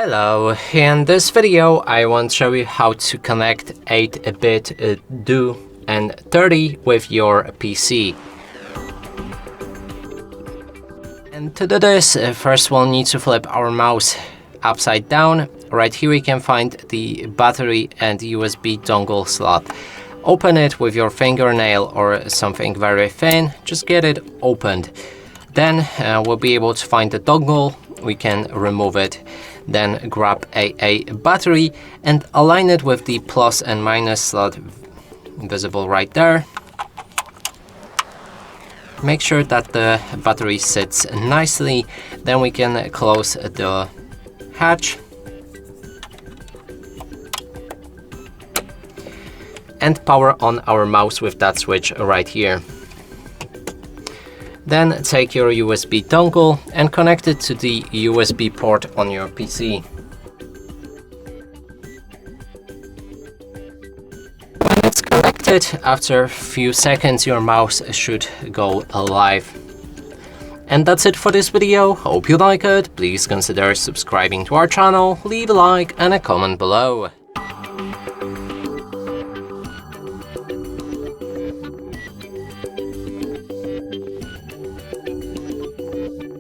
Hello, in this video I want to show you how to connect 8BitDo N30 with your PC. And to do this, first we'll need to flip our mouse upside down. Right here we can find the battery and USB dongle slot. Open it with your fingernail or something very thin, just get it opened. Then we'll be able to find the dongle, we can remove it. Then grab a battery and align it with the plus and minus slot visible right there. Make sure that the battery sits nicely, then we can close the hatch and power on our mouse with that switch right here. Then take your USB dongle and connect it to the USB port on your PC. When it's connected, after a few seconds your mouse should go live. And that's it for this video. Hope you like it. Please consider subscribing to our channel, leave a like and a comment below.